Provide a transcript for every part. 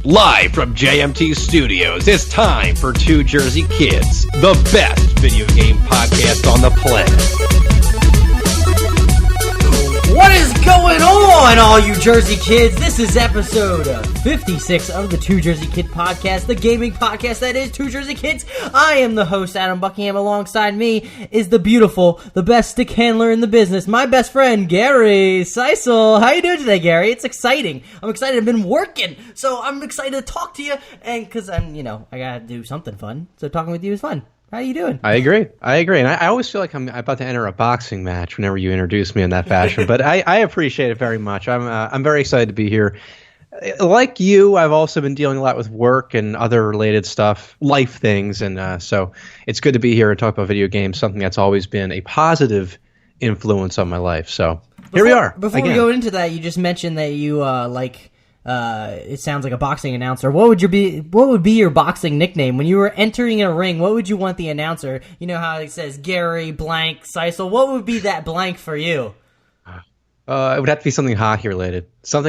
Live from JMT Studios, it's time for Two Jersey Kids, the best video game podcast on the planet. What is going on, all you Jersey kids? This is episode 56 of the Two Jersey Kid podcast, the gaming podcast that is Two Jersey Kids. I am the host, Adam Buckingham. Alongside me is the beautiful, the best stick handler in the business, my best friend, Gary Seisel. How you doing today, Gary? It's exciting. I'm excited. I've been working, so I'm excited to talk to you, and because I gotta do something fun, so talking with you is fun. How you doing? I agree. And I always feel like I'm about to enter a boxing match whenever you introduce me in that fashion, but I appreciate it very much. I'm very excited to be here. Like you, I've also been dealing a lot with work and other related stuff, life things, and so it's good to be here and talk about video games, something that's always been a positive influence on my life. So here we are. Before we go into that, you just mentioned that you it sounds like a boxing announcer. What would be your boxing nickname when you were entering a ring? What would you want the announcer? You know how it says Gary blank Seisel. What would be that blank for you? It would have to be something hockey related. I'm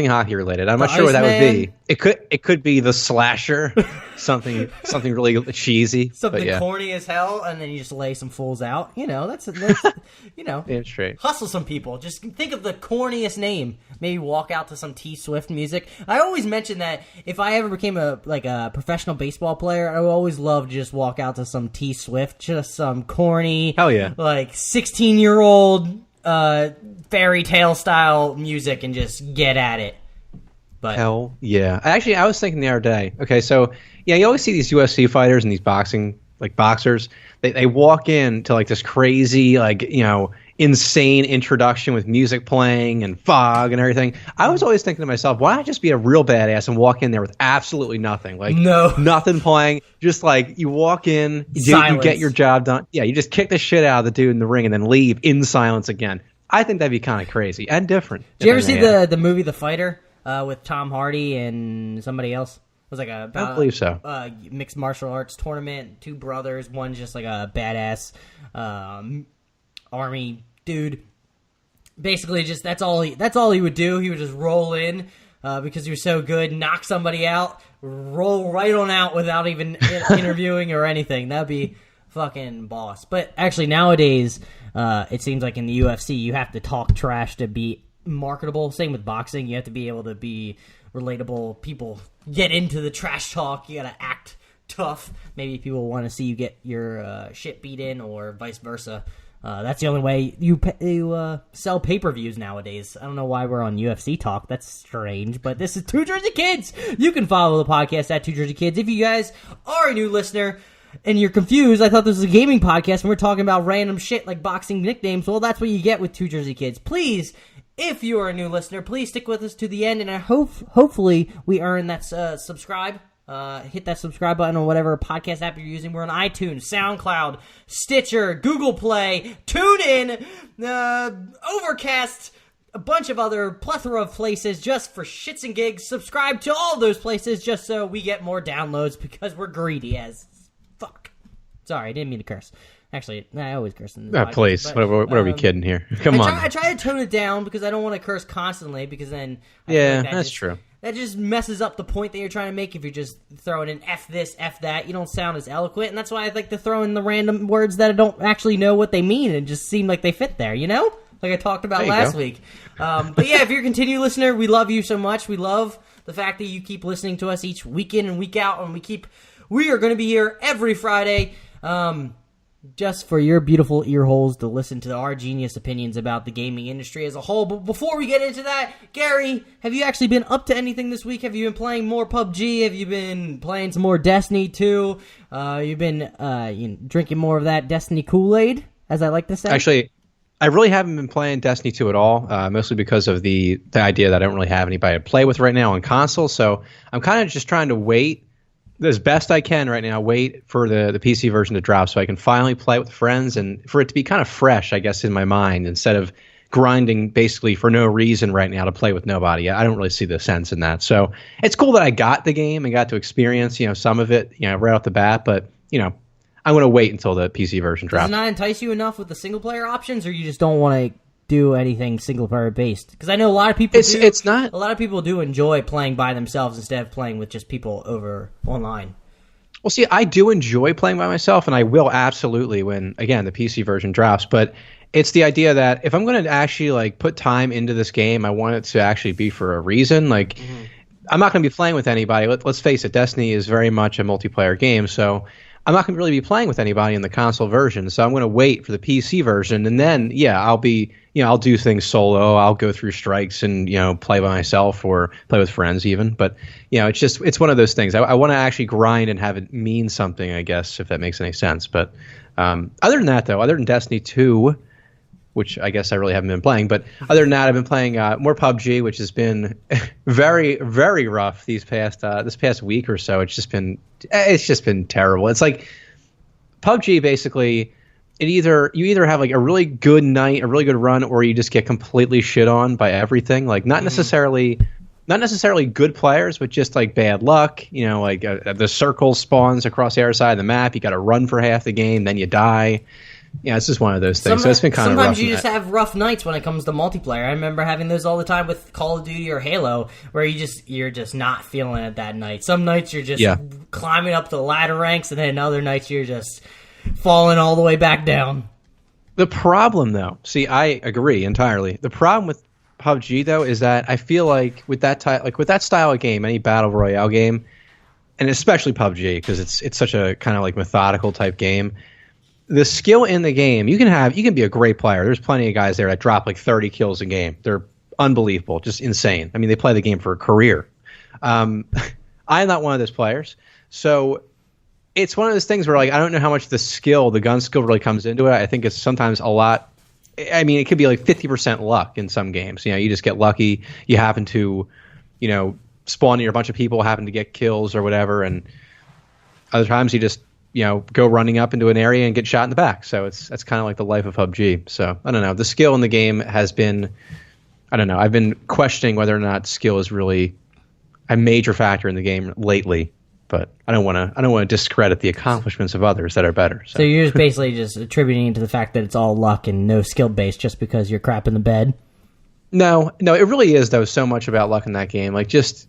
not sure what that would be. It could be the Slasher, something really cheesy, something corny as hell, and then you just lay some fools out. That's damn straight. Hustle some people. Just think of the corniest name. Maybe walk out to some T Swift music. I always mention that if I ever became a professional baseball player, I would always love to just walk out to some T Swift, just some corny, 16-year-old. Fairy tale style music and just get at it. But hell yeah. Actually, I was thinking the other day. Okay, so you always see these UFC fighters and these boxers. They walk into this crazy insane introduction with music playing and fog and everything. I was always thinking to myself, why not just be a real badass and walk in there with absolutely nothing? Nothing playing. Just you walk in, you get your job done. Yeah, you just kick the shit out of the dude in the ring and then leave in silence again. I think that'd be kind of crazy and different. Did you ever see the movie The Fighter with Tom Hardy and somebody else? It was I don't believe so. Mixed martial arts tournament. Two brothers. One's just a badass army dude. Basically, just that's all he would do. He would just roll in because he was so good, knock somebody out, roll right on out without even interviewing or anything. That'd be fucking boss. But actually, nowadays, it seems like in the UFC, you have to talk trash to be marketable. Same with boxing. You have to be able to be relatable. People get into the trash talk. You gotta act tough. Maybe people want to see you get your shit beat in, or vice versa. That's the only way you sell pay-per-views nowadays. I don't know why we're on UFC talk. That's strange, but this is Two Jersey Kids. You can follow the podcast at Two Jersey Kids. If you guys are a new listener and you're confused, I thought this was a gaming podcast and we're talking about random shit like boxing nicknames. Well, that's what you get with Two Jersey Kids. Please, if you are a new listener, please stick with us to the end, and I hopefully we earn that subscribe. Hit that subscribe button on whatever podcast app you're using. We're on iTunes, SoundCloud, Stitcher, Google Play, TuneIn, Overcast, a bunch of other plethora of places just for shits and gigs. Subscribe to all those places just so we get more downloads because we're greedy as fuck. Sorry, I didn't mean to curse. Actually, I always curse in the podcast. Please, what are we kidding here? Come on. I try to tone it down because I don't want to curse constantly because then... that's true. That just messes up the point that you're trying to make if you're just throwing in F this, F that. You don't sound as eloquent, and that's why I like to throw in the random words that I don't actually know what they mean and just seem like they fit there, Like I talked about last week. But yeah, if you're a continued listener, we love you so much. We love the fact that you keep listening to us each week in and week out, and we are going to be here every Friday. Just for your beautiful ear holes to listen to our genius opinions about the gaming industry as a whole. But before we get into that, Gary, have you actually been up to anything this week? Have you been playing more PUBG? Have you been playing some more Destiny 2? You've been drinking more of that Destiny Kool-Aid, as I like to say? Actually, I really haven't been playing Destiny 2 at all, mostly because of the idea that I don't really have anybody to play with right now on console. So I'm kind of just trying to wait as best I can right now, wait for the PC version to drop so I can finally play with friends and for it to be kind of fresh, I guess, in my mind instead of grinding basically for no reason right now to play with nobody. I don't really see the sense in that. So it's cool that I got the game and got to experience, some of it, right off the bat. But, I'm going to wait until the PC version drops. Does it not entice you enough with the single player options, or you just don't want to do anything single player based, because I know a lot of people. It's not. A lot of people do enjoy playing by themselves instead of playing with just people over online. Well, see, I do enjoy playing by myself, and I will absolutely when, again, the PC version drops. But it's the idea that if I'm going to actually like put time into this game, I want it to actually be for a reason. Like, I'm not going to be playing with anybody. Let's face it, Destiny is very much a multiplayer game, so I'm not going to really be playing with anybody in the console version. So I'm going to wait for the PC version, and then I'll be, I'll do things solo. I'll go through strikes and play by myself or play with friends even. But it's one of those things. I want to actually grind and have it mean something, I guess, if that makes any sense. But other than that, though, other than Destiny 2. Which I guess I really haven't been playing. But other than that, I've been playing more PUBG, which has been very, very rough this past week or so. It's just been terrible. It's like PUBG basically, you either have like a really good night, a really good run, or you just get completely shit on by everything. Like not necessarily good players, but just like bad luck. Like the circle spawns across the other side of the map. You got to run for half the game, then you die. Yeah, it's just one of those things. So it's been kind of rough. Sometimes you just have rough nights when it comes to multiplayer. I remember having those all the time with Call of Duty or Halo, where you're just not feeling it that night. Some nights you're just climbing up the ladder ranks, and then other nights you're just falling all the way back down. The problem, though, see, I agree entirely. The problem with PUBG, though, is that I feel like with that style of game, any battle royale game, and especially PUBG, because it's such a kind of like methodical type game. The skill in the game, you can be a great player. There's plenty of guys there that drop like 30 kills a game. They're unbelievable, just insane. I mean, they play the game for a career. I'm not one of those players. So it's one of those things where like I don't know how much the gun skill really comes into it. I think it's sometimes a lot. I mean, it could be like 50% luck in some games. You just get lucky. You happen to, spawn near a bunch of people, happen to get kills or whatever. And other times you just go running up into an area and get shot in the back. So that's kind of like the life of PUBG. So I don't know. The skill in the game has been, I don't know. I've been questioning whether or not skill is really a major factor in the game lately. But I don't want to discredit the accomplishments of others that are better. So you're just basically just attributing it to the fact that it's all luck and no skill based just because you're crap in the bed. No, it really is though. So much about luck in that game. Like there's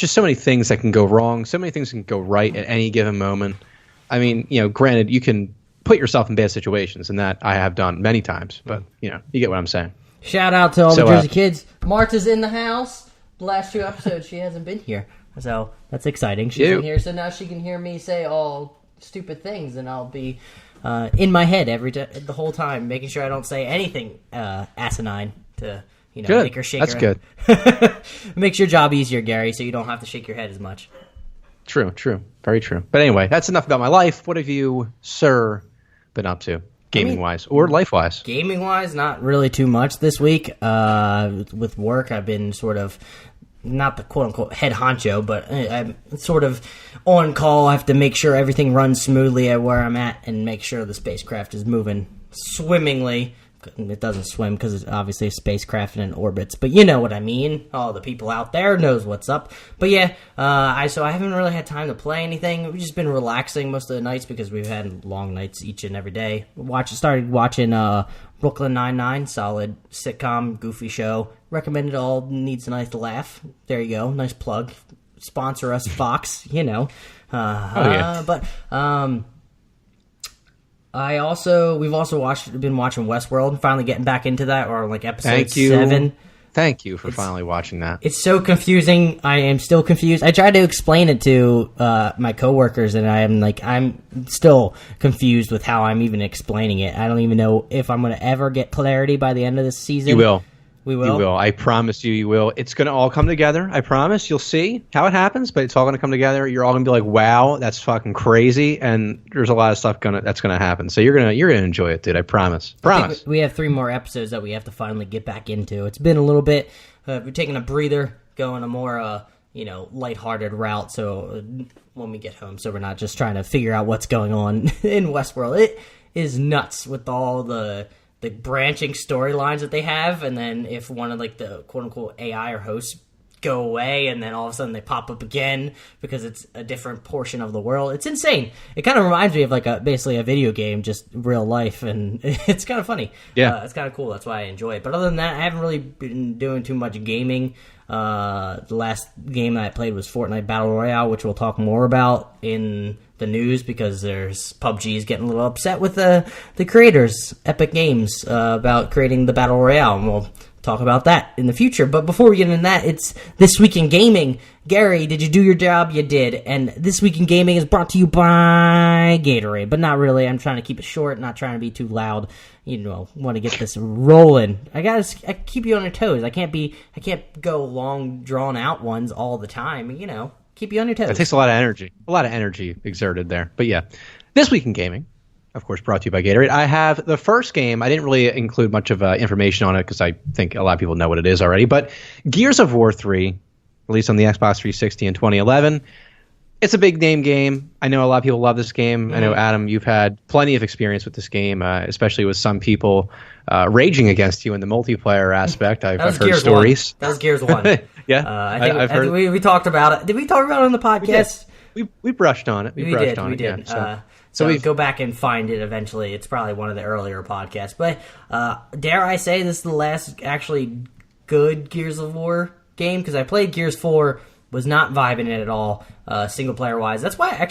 just so many things that can go wrong. So many things can go right at any given moment. I mean, granted, you can put yourself in bad situations, and that I have done many times. But you get what I'm saying. Shout out to all the Jersey kids. Marta's in the house. The last 2 episodes, she hasn't been here, so that's exciting. She's in here, so now she can hear me say all stupid things, and I'll be in my head the whole time, making sure I don't say anything asinine to make her shake. That's her good. Makes your job easier, Gary, so you don't have to shake your head as much. True. Very true. But anyway, that's enough about my life. What have you, sir, been up to, gaming-wise or life-wise? Gaming-wise, not really too much this week. With work, I've been sort of, not the quote-unquote head honcho, but I'm sort of on call. I have to make sure everything runs smoothly at where I'm at and make sure the spacecraft is moving swimmingly. It doesn't swim because it's obviously a spacecraft and in orbits, but you know what I mean. All the people out there knows what's up. But yeah, I haven't really had time to play anything. We've just been relaxing most of the nights because we've had long nights each and every day. Started watching Brooklyn Nine-Nine, solid sitcom, goofy show. Recommended all, needs a nice laugh. There you go, nice plug. Sponsor us, Fox. But we've also been watching Westworld, finally getting back into that, or like episode 7. Thank you for finally watching that. It's so confusing. I am still confused. I tried to explain it to my coworkers, and I'm still confused with how I'm even explaining it. I don't even know if I'm going to ever get clarity by the end of this season. You will. We will? You will. I promise you will. It's going to all come together. I promise. You'll see how it happens, but it's all going to come together. You're all going to be like, wow, that's fucking crazy, and there's a lot of stuff that's going to happen. So you're going to enjoy it, dude. I promise. Promise. We have 3 more episodes that we have to finally get back into. It's been a little bit, we're taking a breather, going a more, lighthearted route, so when we get home, so we're not just trying to figure out what's going on in Westworld. It is nuts with all the branching storylines that they have, and then if one of the quote-unquote AI or hosts go away, and then all of a sudden they pop up again because it's a different portion of the world. It's insane. It kind of reminds me of like basically a video game, just real life, and it's kind of funny. Yeah, it's kind of cool. That's why I enjoy it. But other than that, I haven't really been doing too much gaming. The last game that I played was Fortnite Battle Royale, which we'll talk more about in the news because there's PUBG is getting a little upset with the creators, Epic Games, about creating the Battle Royale, and we'll talk about that in the future. But before we get into that, it's This Week in Gaming. Gary, did you do your job? You did. And This Week in Gaming is brought to you by Gatorade, but not really. I'm trying to keep it short, not trying to be too loud. Want to get this rolling. I keep you on your toes. I can't go long, drawn out ones all the time. Keep you on your toes. That takes a lot of energy exerted there. But yeah, This Week in Gaming, of course, brought to you by Gatorade. I have the first game. I didn't really include much of information on it because I think a lot of people know what it is already. But Gears of War 3, released on the Xbox 360 in 2011. It's a big name game. I know a lot of people love this game. Mm-hmm. I know, Adam, you've had plenty of experience with this game, especially with some people raging against you in the multiplayer aspect. I've heard stories. That was Gears 1. Yeah, I think we talked about it. Did we talk about it on the podcast? We brushed on it. We did. Yeah. So we go back and find it eventually. It's probably one of the earlier podcasts. But dare I say this is the last actually good Gears of War game? Because I played Gears 4, was not vibing it at all, single player wise. That's why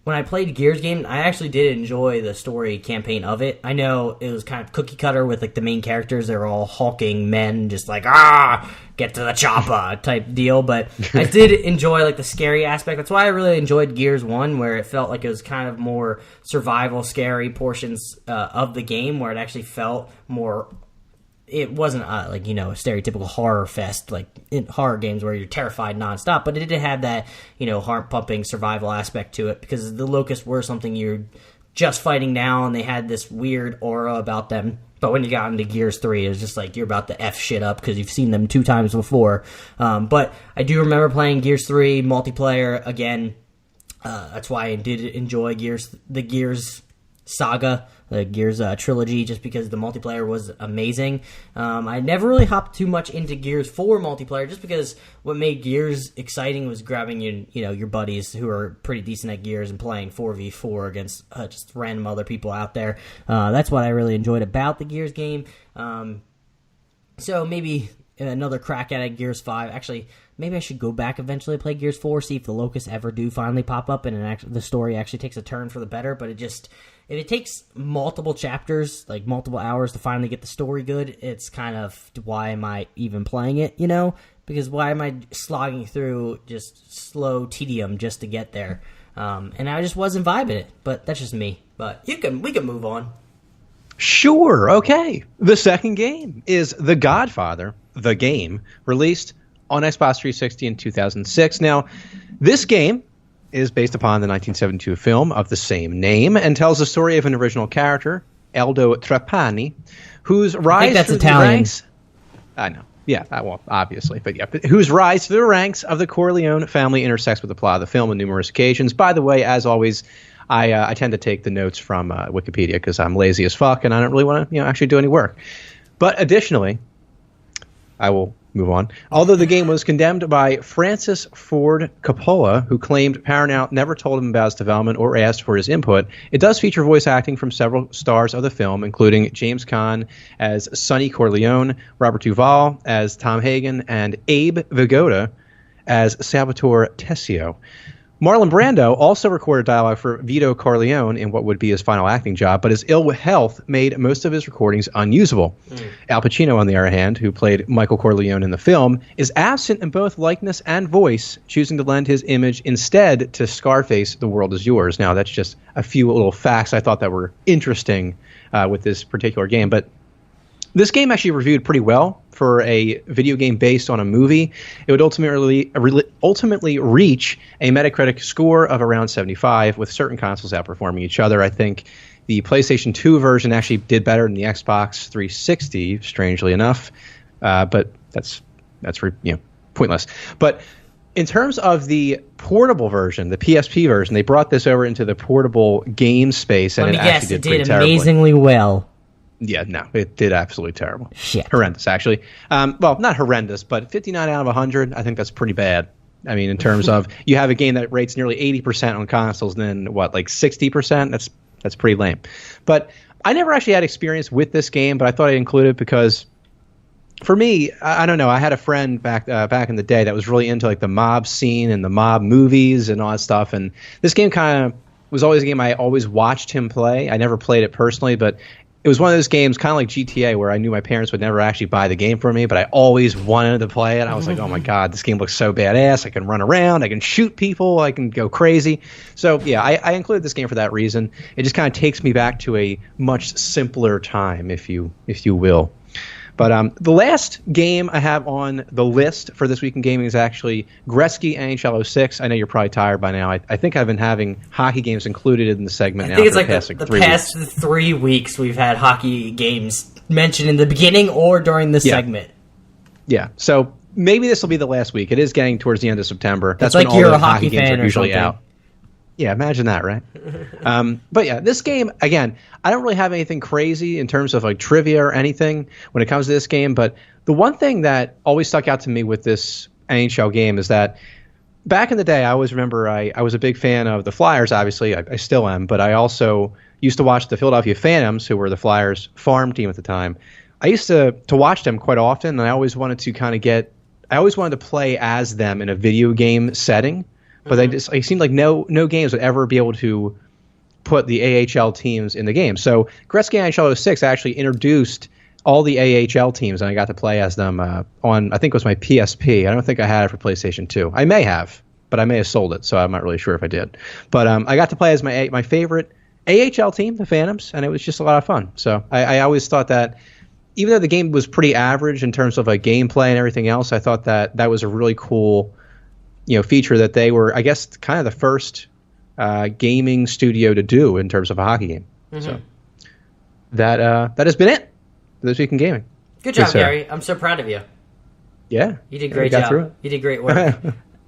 when I played Gears game, I actually did enjoy the story campaign of it. I know it was kind of cookie cutter with like the main characters. They're all hulking men, just like, get to the chopper type deal. But I did enjoy like the scary aspect. That's why I really enjoyed Gears 1, where it felt like it was kind of more survival, scary portions of the game, where it actually felt more. It wasn't a stereotypical horror fest like in horror games where you're terrified nonstop, but it did have that heart pumping survival aspect to it because the locusts were something you're just fighting now, and they had this weird aura about them. But when you got into Gears 3, it was just like you're about to F shit up because you've seen them 2 times before. But I do remember playing Gears 3 multiplayer again. That's why I did enjoy the Gears saga, the Gears trilogy, just because the multiplayer was amazing. I never really hopped too much into Gears 4 multiplayer, just because what made Gears exciting was grabbing your buddies who are pretty decent at Gears and playing 4v4 against just random other people out there. That's what I really enjoyed about the Gears game. So maybe another crack at it, Gears 5. Actually, maybe I should go back eventually play Gears 4, see if the locusts ever do finally pop up and the story actually takes a turn for the better. But if it takes multiple chapters, like multiple hours to finally get the story good, it's kind of, why am I even playing it, Because why am I slogging through just slow tedium just to get there? And I just wasn't vibing it, but that's just me. But we can move on. Sure, okay. The second game is The Godfather, the game, released on Xbox 360 in 2006. Now, this game is based upon the 1972 film of the same name and tells the story of an original character, Aldo Trapani, whose rise through the ranks. I know, yeah, obviously, but yeah, whose rise through the ranks of the Corleone family intersects with the plot of the film on numerous occasions. By the way, as always, I tend to take the notes from Wikipedia because I'm lazy as fuck and I don't really want to actually do any work. But additionally, I will move on. Although the game was condemned by Francis Ford Coppola, who claimed Paramount never told him about its development or asked for his input, it does feature voice acting from several stars of the film, including James Caan as Sonny Corleone, Robert Duvall as Tom Hagen, and Abe Vigoda as Salvatore Tessio. Marlon Brando also recorded dialogue for Vito Corleone in what would be his final acting job, but his ill health made most of his recordings unusable. Al Pacino, on the other hand, who played Michael Corleone in the film, is absent in both likeness and voice, choosing to lend his image instead to Scarface, The World Is Yours. Now, that's just a few little facts I thought that were interesting with this particular game, but this game actually reviewed pretty well for a video game based on a movie. It would ultimately reach a Metacritic score of around 75, with certain consoles outperforming each other. I think the PlayStation 2 version actually did better than the Xbox 360, strangely enough, but that's pointless. But in terms of the portable version, the PSP version, they brought this over into the portable game space, and Let me it guess, actually it did pretty did terribly. Amazingly well. Yeah, no, it did absolutely terrible. Shit. Horrendous, actually. Well, not horrendous, but 59 out of 100, I think that's pretty bad. I mean, in terms of you have a game that rates nearly 80% on consoles, then what, like 60%? That's pretty lame. But I never actually had experience with this game, but I thought I'd include it because for me, I don't know, I had a friend back in the day that was really into like the mob scene and the mob movies and all that stuff, and this game kind of was always a game I always watched him play. I never played it personally, but it was one of those games, kind of like GTA, where I knew my parents would never actually buy the game for me, but I always wanted to play it. I was like, oh my God, this game looks so badass. I can run around. I can shoot people. I can go crazy. So, yeah, I included this game for that reason. It just kind of takes me back to a much simpler time, if you will. But the last game I have on the list for This Week in Gaming is actually Gretzky NHL 06. I know you're probably tired by now. I think I've been having hockey games included in the segment now. I think it's like the past 3 weeks we've had hockey games mentioned in the beginning or during the segment. Yeah, so maybe this will be the last week. It is getting towards the end of September. That's like when all you're the a hockey games fan are or usually something. out. Yeah, imagine that, right? But yeah, this game, again, I don't really have anything crazy in terms of like trivia or anything when it comes to this game. But the one thing that always stuck out to me with this NHL game is that back in the day, I always remember I was a big fan of the Flyers, obviously. I still am. But I also used to watch the Philadelphia Phantoms, who were the Flyers farm team at the time. I used to watch them quite often, and I always wanted to play as them in a video game setting. But it seemed like no games would ever be able to put the AHL teams in the game. So Gretzky NHL 06 actually introduced all the AHL teams, and I got to play as them on, I think it was my PSP. I don't think I had it for PlayStation 2. I may have, but I may have sold it, so I'm not really sure if I did. But I got to play as my favorite AHL team, the Phantoms, and it was just a lot of fun. So I always thought that even though the game was pretty average in terms of like gameplay and everything else, I thought that was a really cool feature that they were, I guess, kind of the first gaming studio to do in terms of a hockey game. Mm-hmm. So that has been it for This Week in Gaming. Good job, Gary. I'm so proud of you. Yeah. You did a great job. Through it. You did great work.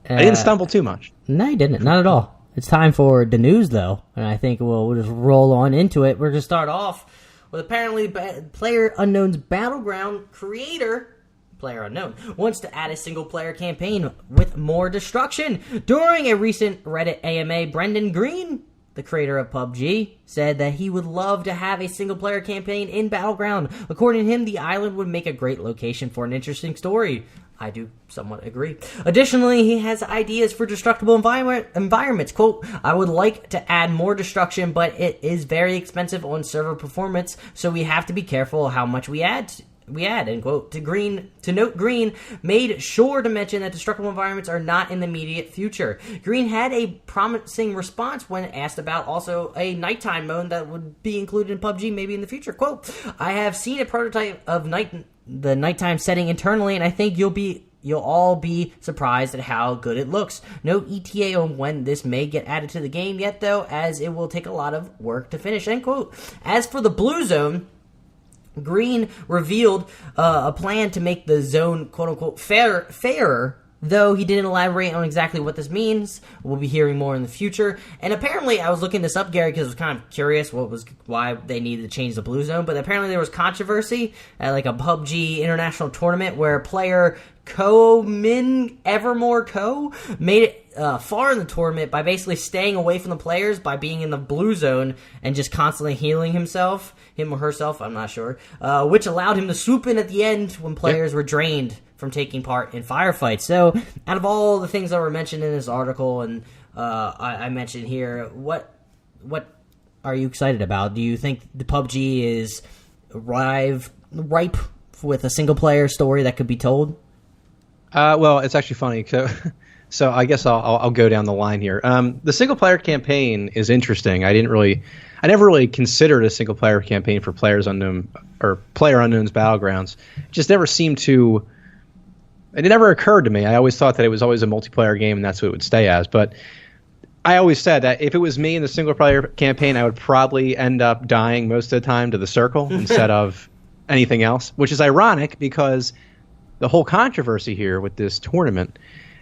I didn't stumble too much. No, you didn't. Not at all. It's time for the news, though, and I think we'll just roll on into it. We're going to start off with apparently PlayerUnknown's Battleground creator, PlayerUnknown, wants to add a single-player campaign with more destruction. During a recent Reddit AMA, Brendan Green, the creator of PUBG, said that he would love to have a single-player campaign in Battleground. According to him, the island would make a great location for an interesting story. I do somewhat agree. Additionally, he has ideas for destructible environments. Quote, I would like to add more destruction, but it is very expensive on server performance, so we have to be careful how much we add, end quote. To note, Green made sure to mention that destructible environments are not in the immediate future. Green had a promising response when asked about also a nighttime mode that would be included in PUBG maybe in the future. Quote, I have seen a prototype of the nighttime setting internally, and I think you'll all be surprised at how good it looks. No ETA on when this may get added to the game yet, though, as it will take a lot of work to finish, end quote. As for the Blue Zone, Green revealed a plan to make the zone, quote-unquote, fairer, though he didn't elaborate on exactly what this means. We'll be hearing more in the future. And apparently, I was looking this up, Gary, because I was kind of curious why they needed to change the Blue Zone, but apparently there was controversy at like a PUBG international tournament where player Evermore Co. made it far in the tournament by basically staying away from the players by being in the blue zone and just constantly healing him or herself, I'm not sure, which allowed him to swoop in at the end when players were drained from taking part in firefights. So, out of all the things that were mentioned in this article and I mentioned here, what are you excited about? Do you think the PUBG is ripe with a single-player story that could be told? Well, it's actually funny. So I guess I'll go down the line here. The single player campaign is interesting. I never really considered a single player campaign for PlayerUnknown's Battlegrounds. It just never seemed to. It never occurred to me. I always thought that it was always a multiplayer game and that's what it would stay as. But I always said that if it was me in the single player campaign, I would probably end up dying most of the time to the circle instead of anything else, which is ironic because the whole controversy here with this tournament,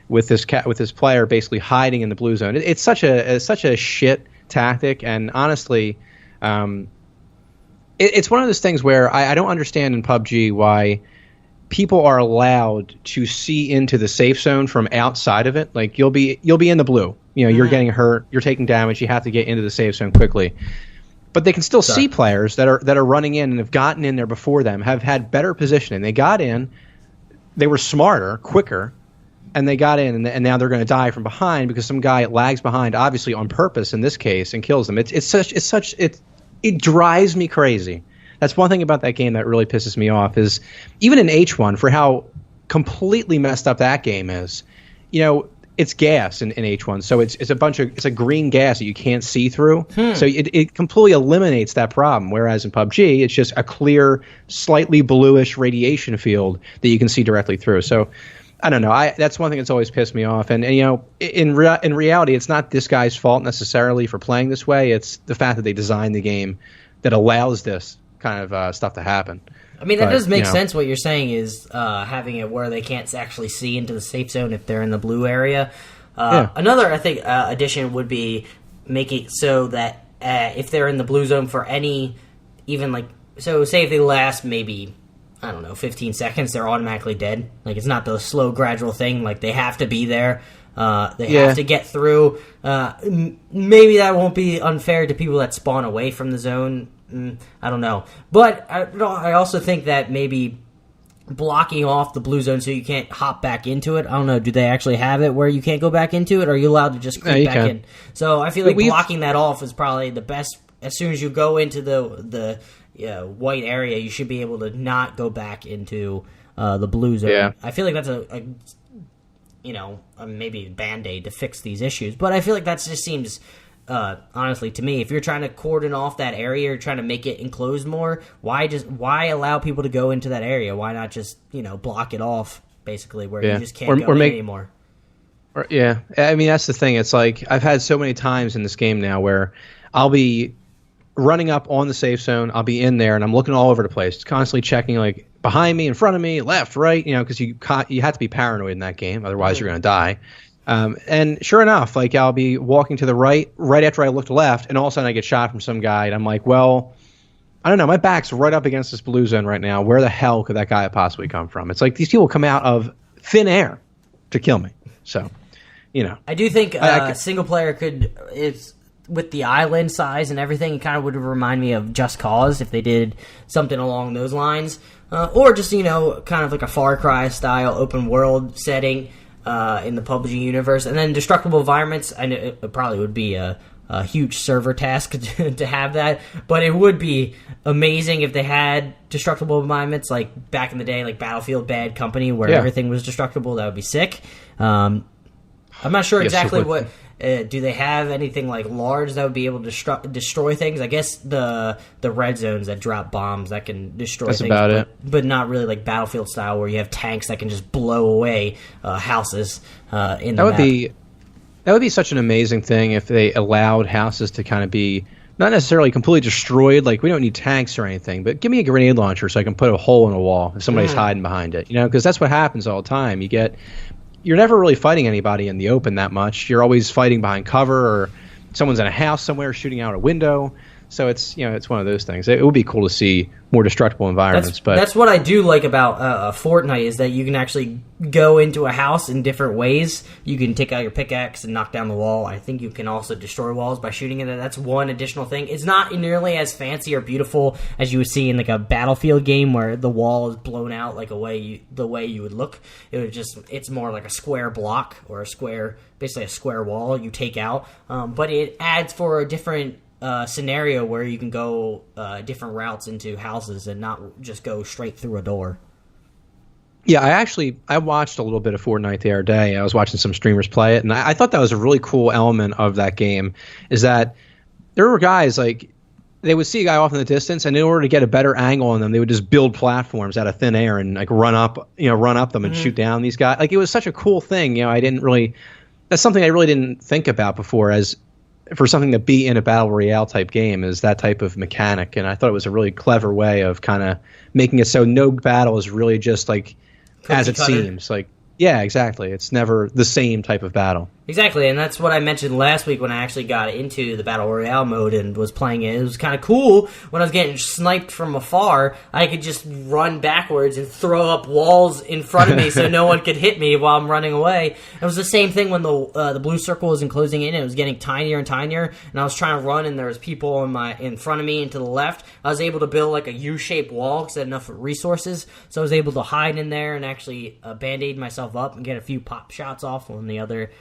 with this player basically hiding in the blue zone, it's such a shit tactic, and honestly, it's one of those things where I don't understand in PUBG why people are allowed to see into the safe zone from outside of it. Like you'll be in the blue. You know, you're getting hurt, you're taking damage, you have to get into the safe zone quickly. But they can still see players that are running in and have gotten in there before them, have had better positioning. They got in, they were smarter, quicker, and they got in, and now they're going to die from behind because some guy lags behind, obviously on purpose in this case, and kills them. It drives me crazy. That's one thing about that game that really pisses me off is even in H1, for how completely messed up that game is, you know, it's gas in H1, so it's a green gas that you can't see through. So it completely eliminates that problem. Whereas in PUBG, it's just a clear, slightly bluish radiation field that you can see directly through. So I don't know. That's one thing that's always pissed me off. And you know, in reality, it's not this guy's fault necessarily for playing this way. It's the fact that they designed the game that allows this kind of stuff to happen. I mean, that does make sense. What you're saying is having it where they can't actually see into the safe zone if they're in the blue area. Another, I think, addition would be making so that if they're in the blue zone for any, even like, so say if they last maybe, I don't know, 15 seconds, they're automatically dead. Like, it's not the slow, gradual thing. Like, they have to be there. They have to get through. Maybe that won't be unfair to people that spawn away from the zone. I don't know. But I also think that maybe blocking off the blue zone so you can't hop back into it. I don't know. Do they actually have it where you can't go back into it? Or are you allowed to just creep back in? So I feel like blocking that off is probably the best. As soon as you go into the white area, you should be able to not go back into the blue zone. Yeah. I feel like that's a maybe a Band-Aid to fix these issues. But I feel like that just seems... honestly, to me, if you're trying to cordon off that area or trying to make it enclosed more, why allow people to go into that area? Why not just, block it off, basically, where you just can't go in anymore? I mean, that's the thing. It's like, I've had so many times in this game now where I'll be running up on the safe zone, I'll be in there, and I'm looking all over the place, constantly checking, like, behind me, in front of me, left, right, because you have to be paranoid in that game, otherwise you're going to die. And sure enough, like I'll be walking to the right after I looked left, and all of a sudden I get shot from some guy, and I'm like, well, I don't know, my back's right up against this blue zone right now. Where the hell could that guy possibly come from? It's like these people come out of thin air to kill me. So, I do think single player it's with the island size and everything, it kind of would remind me of Just Cause if they did something along those lines, or just kind of like a Far Cry style open world setting. In the PUBG universe, and then destructible environments. I know it probably would be a huge server task to have that, but it would be amazing if they had destructible environments like back in the day, like Battlefield Bad Company, where everything was destructible. That would be sick. I'm not sure exactly what. Do they have anything like large that would be able to destroy things? I guess the red zones that drop bombs that can destroy things. That's about it. But not really like Battlefield style where you have tanks that can just blow away houses in the map. That would be such an amazing thing if they allowed houses to kind of be not necessarily completely destroyed. Like, we don't need tanks or anything, but give me a grenade launcher so I can put a hole in a wall if somebody's hiding behind it. Because that's what happens all the time. You're never really fighting anybody in the open that much. You're always fighting behind cover, or someone's in a house somewhere shooting out a window. So it's it's one of those things. It would be cool to see more destructible environments. That's what I do like about Fortnite is that you can actually go into a house in different ways. You can take out your pickaxe and knock down the wall. I think you can also destroy walls by shooting it. That's one additional thing. It's not nearly as fancy or beautiful as you would see in like a Battlefield game where the wall is blown out like the way you would look. It's more like a square block or basically a square wall you take out. But it adds for a different scenario where you can go different routes into houses and not just go straight through a door. Yeah, I watched a little bit of Fortnite the other day. I was watching some streamers play it, and I thought that was a really cool element of that game, is that there were guys, like, they would see a guy off in the distance, and in order to get a better angle on them, they would just build platforms out of thin air and like run up them and shoot down these guys. Like, it was such a cool thing. That's something I really didn't think about before as for something to be in a battle royale type game, is that type of mechanic. And I thought it was a really clever way of kind of making it so no battle is really just like as it seems. Like, yeah, exactly. It's never the same type of battle. Exactly, and that's what I mentioned last week when I actually got into the Battle Royale mode and was playing it. It was kind of cool when I was getting sniped from afar. I could just run backwards and throw up walls in front of me so no one could hit me while I'm running away. It was the same thing when the blue circle was enclosing in. It was getting tinier and tinier, and I was trying to run, and there was people in front of me and to the left. I was able to build like a U-shaped wall because I had enough resources, so I was able to hide in there and actually band-aid myself up and get a few pop shots off on the other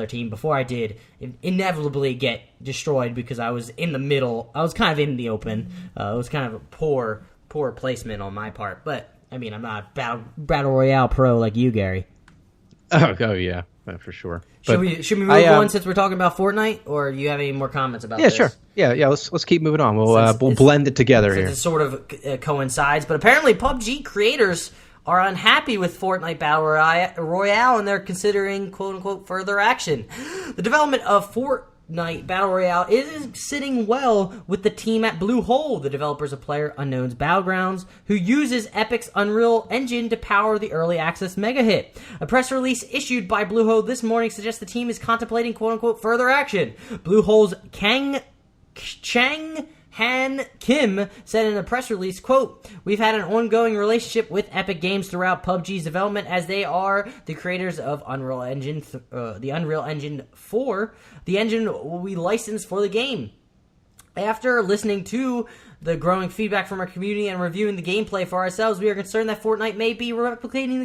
team before I did inevitably get destroyed because I was in the middle. I was kind of in the open. It was kind of a poor placement on my part. But, I mean, I'm not a Battle Royale pro like you, Gary. Oh yeah, for sure. Should we move on since we're talking about Fortnite, or do you have any more comments about this? Yeah, sure. Yeah, let's keep moving on. We'll blend it together here. It sort of coincides, but apparently PUBG creators are unhappy with Fortnite Battle Royale, and they're considering quote-unquote further action. The development of Fortnite Battle Royale is sitting well with the team at Bluehole, the developers of PlayerUnknown's Battlegrounds, who uses Epic's Unreal Engine to power the early access mega hit. A press release issued by Bluehole this morning suggests the team is contemplating quote-unquote further action. Bluehole's Chang Han Kim said in a press release, quote, "We've had an ongoing relationship with Epic Games throughout PUBG's development, as they are the creators of Unreal Engine, the Unreal Engine 4, the engine we licensed for the game. After listening to the growing feedback from our community and reviewing the gameplay for ourselves, we are concerned that Fortnite may be replicating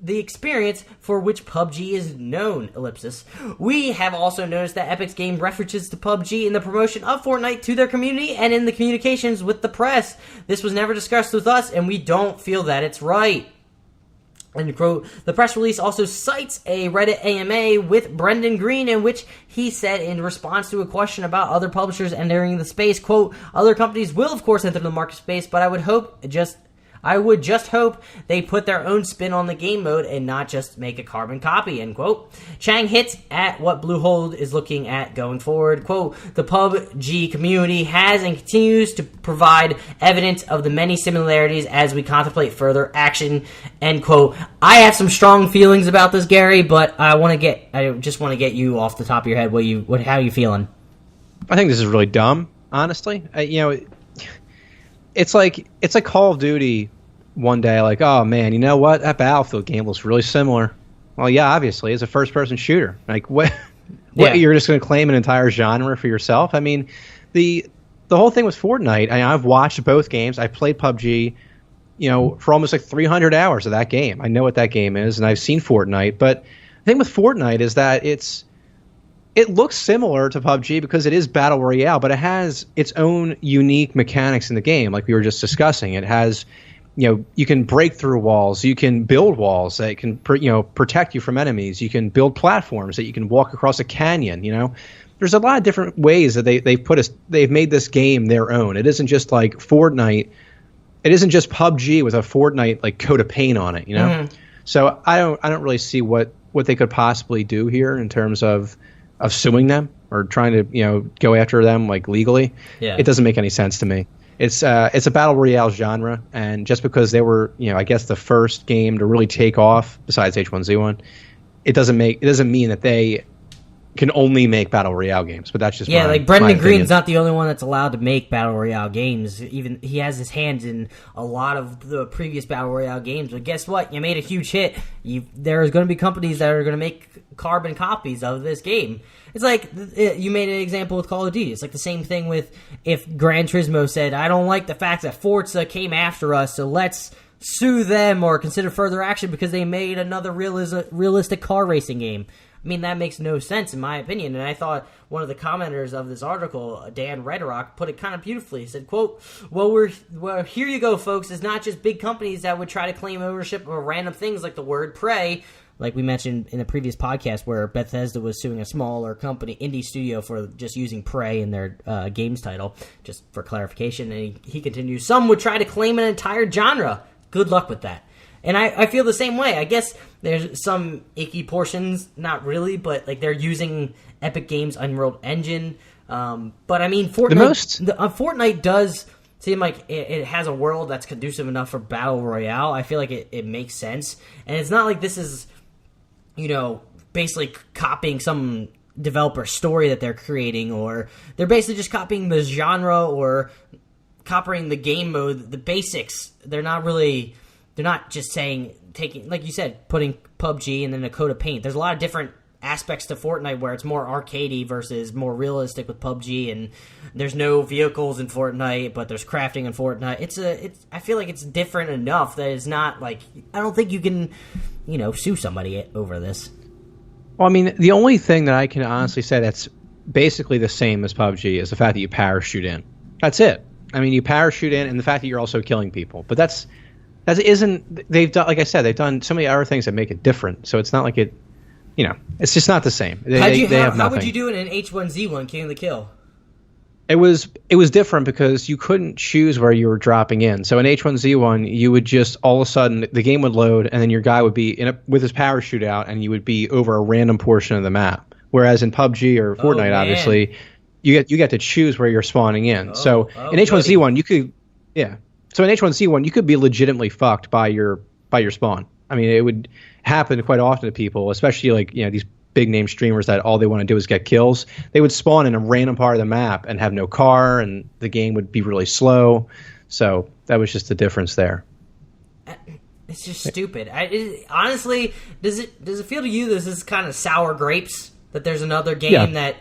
the experience for which PUBG is known, ellipsis. We have also noticed that Epic's game references to PUBG in the promotion of Fortnite to their community and in the communications with the press. This was never discussed with us, and we don't feel that it's right." End quote. The press release also cites a Reddit AMA with Brendan Green, in which he said in response to a question about other publishers entering the space, quote, "Other companies will of course enter the market space, but I would just hope they put their own spin on the game mode and not just make a carbon copy," end quote. Chang hits at what Bluehole is looking at going forward. Quote, "The PUBG community has and continues to provide evidence of the many similarities as we contemplate further action," end quote. I have some strong feelings about this, Gary, but I just want to get you off the top of your head. How are you feeling? I think this is really dumb, honestly. It's like Call of Duty one day, like, oh man, you know what? That Battlefield game looks really similar. Well, yeah, obviously, it's a first-person shooter. Like, what? Yeah. You're just going to claim an entire genre for yourself? I mean, the whole thing with Fortnite. I've watched both games. I played PUBG, for almost like 300 hours of that game. I know what that game is, and I've seen Fortnite. But the thing with Fortnite is that it looks similar to PUBG because it is Battle Royale, but it has its own unique mechanics in the game, like we were just discussing. It has, you can break through walls, you can build walls that can, protect you from enemies. You can build platforms that you can walk across a canyon. There's a lot of different ways that they've made this game their own. It isn't just like Fortnite. It isn't just PUBG with a Fortnite like coat of paint on it. Mm-hmm. So I don't really see what they could possibly do here in terms of suing them or trying to go after them like legally. Yeah. It doesn't make any sense to me. It's a battle royale genre, and just because they were I guess the first game to really take off besides H1Z1, it doesn't mean that they can only make battle royale games. But that's just like Brendan Green's not the only one that's allowed to make battle royale games. Even he has his hands in a lot of the previous battle royale games. But guess what? You made a huge hit. There's going to be companies that are going to make carbon copies of this game. It's like you made an example with Call of Duty. It's like the same thing with if Gran Turismo said, "I don't like the fact that Forza came after us, so let's sue them or consider further action because they made another realistic car racing game." I mean, that makes no sense in my opinion. And I thought one of the commenters of this article, Dan Redrock, put it kind of beautifully. He said, quote, well, here you go, folks. It's not just big companies that would try to claim ownership of random things like the word prey, like we mentioned in the previous podcast where Bethesda was suing a smaller company, indie studio, for just using prey in their game's title, just for clarification. And he continues, some would try to claim an entire genre. Good luck with that. And I feel the same way. I guess there's some icky portions, not really, but like they're using Epic Games' Unreal Engine. But I mean, Fortnite does seem like it has a world that's conducive enough for Battle Royale. I feel like it makes sense. And it's not like this is, basically copying some developer story that they're creating, or they're basically just copying the genre or copying the game mode, the basics. They're not just taking, like you said, putting PUBG and then a coat of paint. There's a lot of different aspects to Fortnite where it's more arcadey versus more realistic with PUBG, and there's no vehicles in Fortnite, but there's crafting in Fortnite. I feel like it's different enough that it's not like, I don't think you can, sue somebody over this. Well, I mean, the only thing that I can honestly say that's basically the same as PUBG is the fact that you parachute in. That's it. I mean, you parachute in, and the fact that you're also killing people. But they've done, like I said, they've done so many other things that make it different. So it's not like it's just not the same. They have nothing. How would you do it in an H1Z1, King of the Kill? It was different because you couldn't choose where you were dropping in. So in H1Z1, you would just all of a sudden the game would load, and then your guy would be with his parachute out, and you would be over a random portion of the map. Whereas in PUBG or Fortnite, obviously, you get to choose where you're spawning in. So in H1Z1, you could So in H1Z1, you could be legitimately fucked by your spawn. I mean, it would happen quite often to people, especially like these big name streamers that all they want to do is get kills. They would spawn in a random part of the map and have no car, and the game would be really slow. So that was just the difference there. It's just stupid. Honestly, does it feel to you this is kind of sour grapes, that there's another game that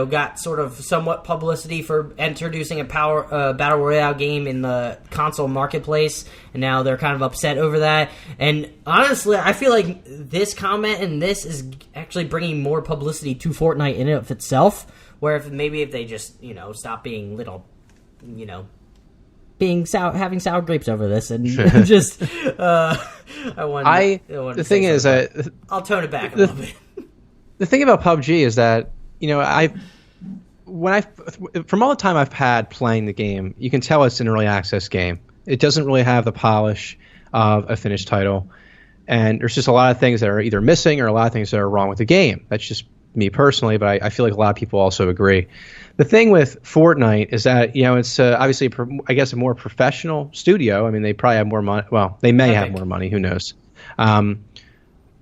got sort of somewhat publicity for introducing a battle royale game in the console marketplace, and now they're kind of upset over that. And honestly, I feel like this comment and this is actually bringing more publicity to Fortnite in and of itself, where if they just, stop being having sour grapes over this and just, the thing is, I'll tone it back a little bit. The thing about PUBG is that, from all the time I've had playing the game, you can tell it's an early access game. It doesn't really have the polish of a finished title, and there's just a lot of things that are either missing or a lot of things that are wrong with the game. That's just me personally, but I feel like a lot of people also agree. The thing with Fortnite is that it's obviously, I guess, a more professional studio. I mean, they probably have more money. Well, they may have more money. Who knows? But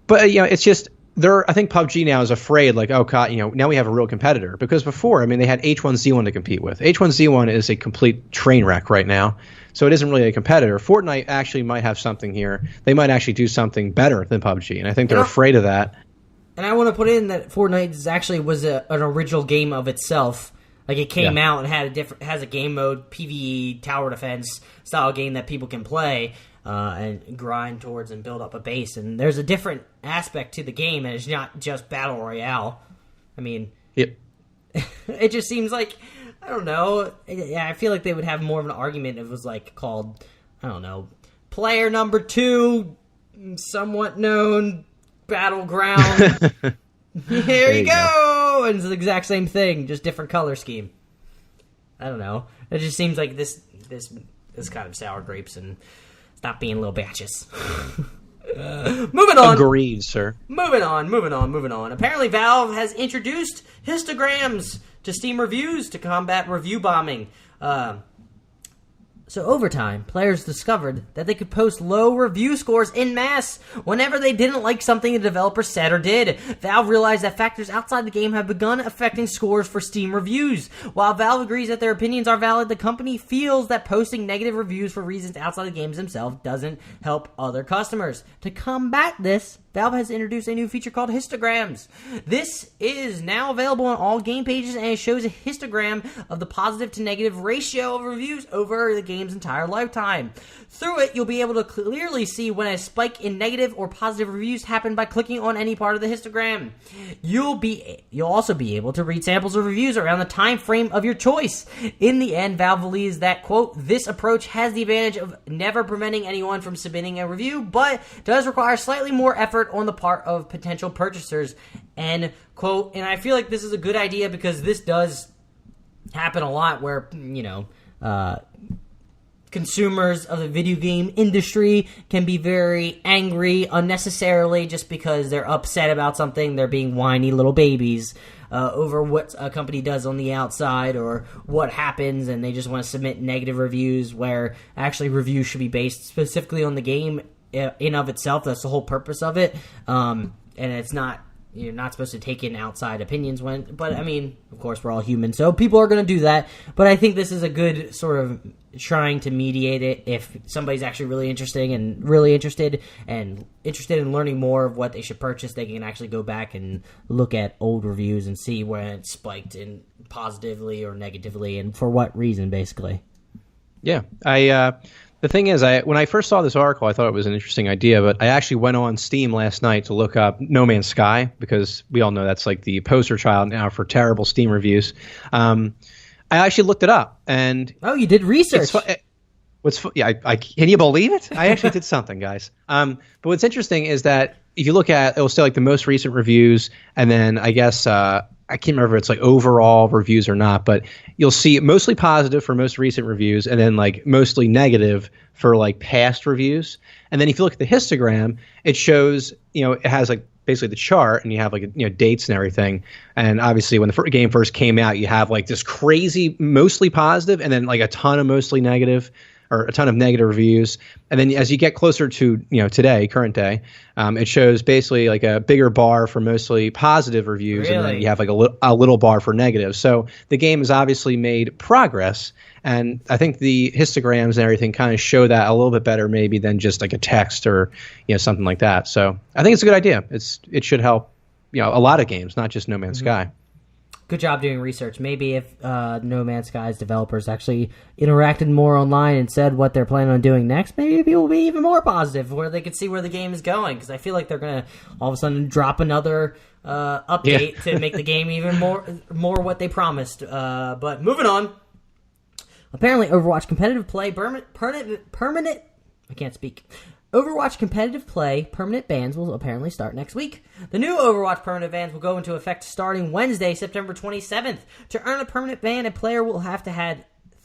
it's just. I think PUBG now is afraid, like, oh god, now we have a real competitor. Because before, I mean, they had H1Z1 to compete with. H1Z1 is a complete train wreck right now, so it isn't really a competitor. Fortnite actually might have something here. They might actually do something better than PUBG, and I think they're afraid of that. And I want to put in that Fortnite was an original game of itself. Like, it came out and has a game mode, PvE, tower defense style game that people can play. And grind towards and build up a base. And there's a different aspect to the game, and it's not just Battle Royale. I mean, it just seems like, I don't know. I feel like they would have more of an argument if it was like called, I don't know, Player Number 2, somewhat known, Battlegrounds. Here you go! And it's the exact same thing, just different color scheme. I don't know. It just seems like this kind of sour grapes and stop being little batches. Moving on. Agreed, sir. Moving on. Apparently, Valve has introduced histograms to Steam reviews to combat review bombing. So over time, players discovered that they could post low review scores en masse whenever they didn't like something a developer said or did. Valve realized that factors outside the game have begun affecting scores for Steam reviews. While Valve agrees that their opinions are valid, the company feels that posting negative reviews for reasons outside the games themselves doesn't help other customers. To combat this, Valve has introduced a new feature called histograms. This is now available on all game pages, and it shows a histogram of the positive to negative ratio of reviews over the game's entire lifetime. Through it, you'll be able to clearly see when a spike in negative or positive reviews happen by clicking on any part of the histogram. You'll also be able to read samples of reviews around the time frame of your choice. In the end, Valve believes that, quote, this approach has the advantage of never preventing anyone from submitting a review, but does require slightly more effort on the part of potential purchasers, end quote. And I feel like this is a good idea because this does happen a lot where, consumers of the video game industry can be very angry unnecessarily just because they're upset about something. They're being whiny little babies over what a company does on the outside or what happens, and they just want to submit negative reviews where actually reviews should be based specifically on the game in of itself. That's the whole purpose of it. And it's not you're not supposed to take in outside opinions but I mean, of course, we're all human, so people are going to do that. But I think this is a good sort of trying to mediate it. If somebody's actually really interested in learning more of what they should purchase, they can actually go back and look at old reviews and see when it spiked in positively or negatively, and for what reason, basically. Yeah, the thing is, when I first saw this article, I thought it was an interesting idea, but I actually went on Steam last night to look up No Man's Sky, because we all know that's like the poster child now for terrible Steam reviews. I actually looked it up, and you did research. Can you believe it? I actually did something, guys. But what's interesting is that if you look at, it'll say like the most recent reviews, and then I guess I can't remember if it's like overall reviews or not, but you'll see mostly positive for most recent reviews, and then like mostly negative for like past reviews. And then if you look at the histogram, it shows, it has like basically the chart, and you have like dates and everything. And obviously when the game first came out, you have like this crazy mostly positive, and then like a ton of mostly negative, or a ton of negative reviews. And then as you get closer to today, current day, it shows basically like a bigger bar for mostly positive reviews, Really? and then you have like a little bar for negative. So the game has obviously made progress, and I think the histograms and everything kind of show that a little bit better maybe than just like a text or something like that. So I think it's a good idea. It should help a lot of games, not just No Man's Sky. Good job doing research. Maybe if No Man's Sky's developers actually interacted more online and said what they're planning on doing next, maybe people will be even more positive, where they could see where the game is going. Because I feel like they're going to all of a sudden drop another update to make the game even more what they promised. But moving on. Apparently, Overwatch Competitive Play permanent. I can't speak. Overwatch Competitive Play permanent bans will apparently start next week. The new Overwatch permanent bans will go into effect starting Wednesday, September 27th. To earn a permanent ban, a player will have to have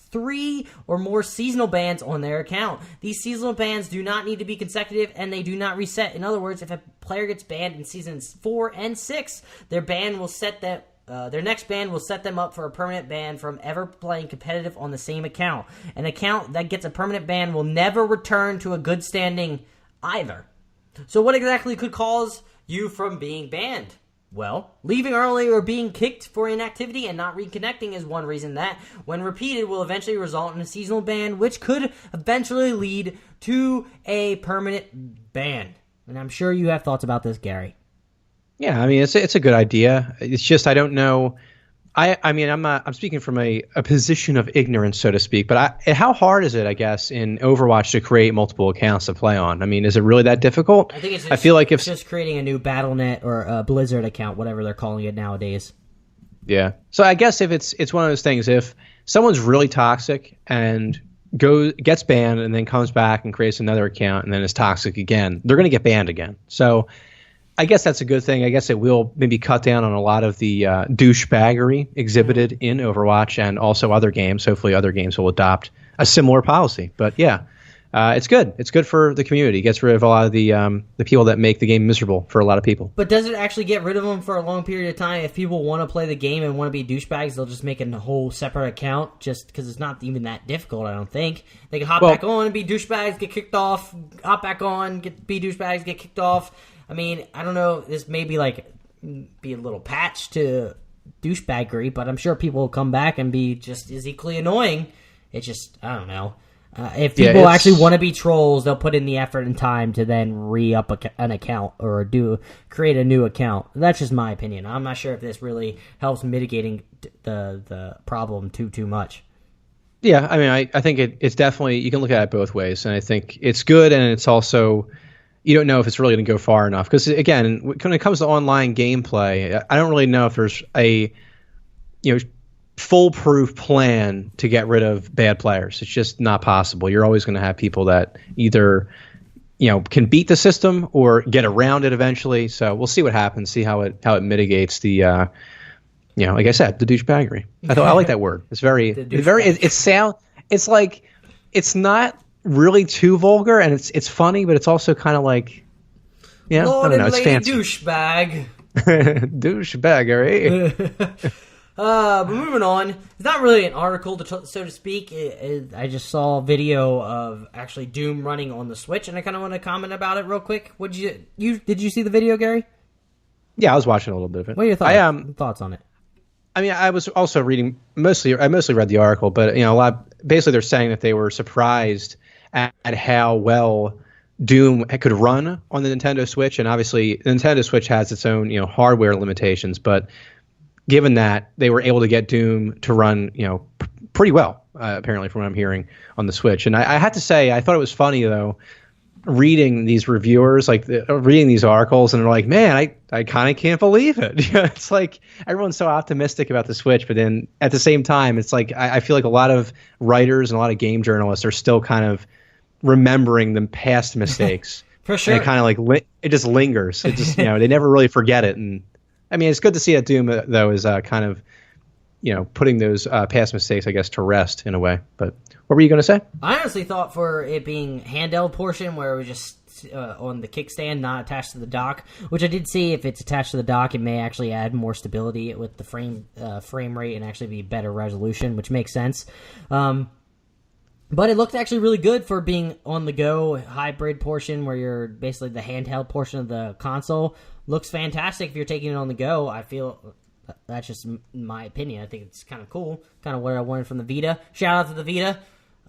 3 or more seasonal bans on their account. These seasonal bans do not need to be consecutive, and they do not reset. In other words, if a player gets banned in seasons 4 and 6, their next ban will set them up for a permanent ban from ever playing competitive on the same account. An account that gets a permanent ban will never return to a good standing either. So what exactly could cause you from being banned? Well, leaving early or being kicked for inactivity and not reconnecting is one reason that, when repeated, will eventually result in a seasonal ban, which could eventually lead to a permanent ban. And I'm sure you have thoughts about this, Gary. Yeah, I mean, it's a good idea. It's just I don't know. I mean, I'm speaking from a position of ignorance, so to speak. But how hard is it, I guess, in Overwatch to create multiple accounts to play on? I mean, is it really that difficult? I think it's just creating a new BattleNet or a Blizzard account, whatever they're calling it nowadays. Yeah. So I guess if it's one of those things, if someone's really toxic and gets banned and then comes back and creates another account and then is toxic again, they're going to get banned again. So I guess that's a good thing. I guess it will maybe cut down on a lot of the douchebaggery exhibited in Overwatch and also other games. Hopefully other games will adopt a similar policy. But yeah, it's good. It's good for the community. It gets rid of a lot of the people that make the game miserable for a lot of people. But does it actually get rid of them for a long period of time? If people want to play the game and want to be douchebags, they'll just make a whole separate account just because it's not even that difficult, I don't think. They can hop back on and be douchebags, get kicked off, hop back on, be douchebags, get kicked off. I mean, I don't know, this may be a little patch to douchebaggery, but I'm sure people will come back and be just as equally annoying. It's just, I don't know. If people actually want to be trolls, they'll put in the effort and time to then re-up an account or create a new account. That's just my opinion. I'm not sure if this really helps mitigating the problem too much. Yeah, I mean, I think it's definitely, you can look at it both ways, and I think it's good, and it's also, you don't know if it's really going to go far enough. Because, again, when it comes to online gameplay, I don't really know if there's a foolproof plan to get rid of bad players. It's just not possible. You're always going to have people that either can beat the system or get around it eventually. So we'll see what happens, see how it mitigates the like I said, the douchebaggery. I like that word. It's it's not really too vulgar, and it's funny, but it's also kind of like, Lord, I don't know, it's fancy. Douchebag. Douchebaggery. But moving on, it's not really an article, so to speak. I just saw a video of actually Doom running on the Switch, and I kind of want to comment about it real quick. Did you see the video, Gary? Yeah, I was watching a little bit of it. What are your thoughts? Thoughts on it? I mean, I was also reading I mostly read the article, but basically they're saying that they were surprised at how well Doom could run on the Nintendo Switch, and obviously the Nintendo Switch has its own hardware limitations, but given that they were able to get Doom to run pretty well, apparently from what I'm hearing on the Switch. And I had to say, I thought it was funny though, reading these reviewers, reading these articles, and they're like, man, I kind of can't believe it. It's like everyone's so optimistic about the Switch, but then at the same time, it's like I feel like a lot of writers and a lot of game journalists are still kind of remembering the past mistakes. For sure. And it kind of it just lingers. It just they never really forget it. And I mean, it's good to see that Doom though is kind of putting those past mistakes, I guess, to rest in a way. But what were you going to say? I honestly thought for it being handheld portion where it was just on the kickstand, not attached to the dock, which I did see if it's attached to the dock, it may actually add more stability with the frame rate and actually be better resolution, which makes sense. But it looked actually really good for being on the go hybrid portion where you're basically the handheld portion of the console. Looks fantastic if you're taking it on the go. I feel that's just my opinion. I think it's kind of cool. Kind of what I wanted from the Vita. Shout out to the Vita.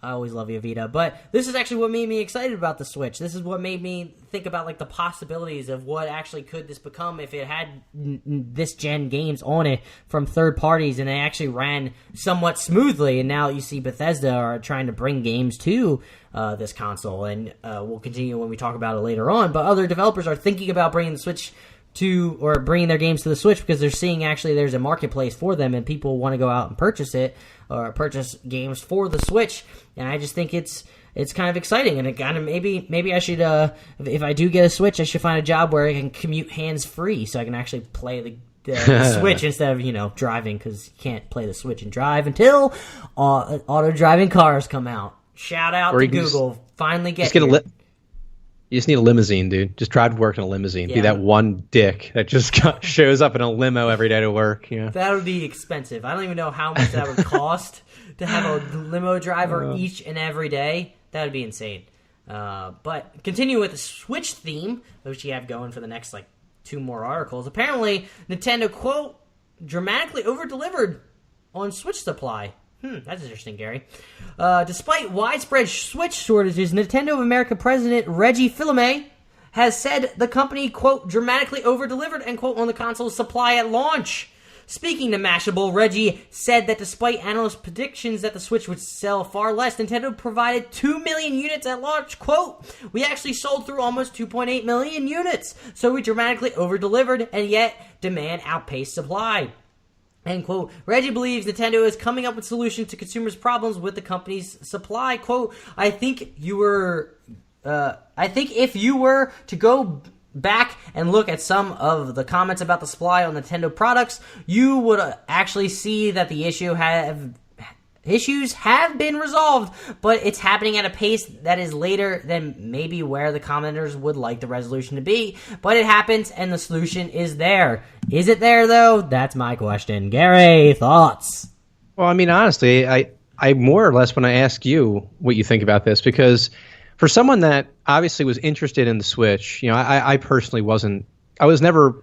I always love you, Vita. But this is actually what made me excited about the Switch. This is what made me think about the possibilities of what actually could this become if it had this gen games on it from third parties and they actually ran somewhat smoothly. And now you see Bethesda are trying to bring games to this console, and we'll continue when we talk about it later on. But other developers are thinking about bringing the Switch bringing their games to the Switch because they're seeing actually there's a marketplace for them and people want to go out and purchase it or purchase games for the Switch. And I just think it's kind of exciting, and it kind of maybe I should if I do get a Switch, I should find a job where I can commute hands free so I can actually play the Switch instead of driving, because you can't play the Switch and drive until auto driving cars come out. Shout out to Google, finally get here. You just need a limousine, dude. Just drive to work in a limousine. Yeah. Be that one dick that just shows up in a limo every day to work. That would be expensive. I don't even know how much that would cost to have a limo driver each and every day. That would be insane. But continue with the Switch theme, which you have going for the next 2 more articles. Apparently, Nintendo, quote, dramatically over-delivered on Switch supply. That's interesting, Gary. Despite widespread Switch shortages, Nintendo of America President Reggie Fils-Aimé has said the company, quote, dramatically over-delivered, end quote, on the console's supply at launch. Speaking to Mashable, Reggie said that despite analyst predictions that the Switch would sell far less, Nintendo provided 2 million units at launch. Quote, we actually sold through almost 2.8 million units, so we dramatically over-delivered, and yet demand outpaced supply. End quote. Reggie believes Nintendo is coming up with solutions to consumers' problems with the company's supply. Quote, I think if you were to go back and look at some of the comments about the supply on Nintendo products, you would actually see that the issues have been resolved, but it's happening at a pace that is later than maybe where the commenters would like the resolution to be. But it happens, and the solution is there. Is it there, though? That's my question. Gary, thoughts? Well, I mean, honestly, I more or less want to ask you what you think about this, because for someone that obviously was interested in the Switch, I personally wasn't. I was never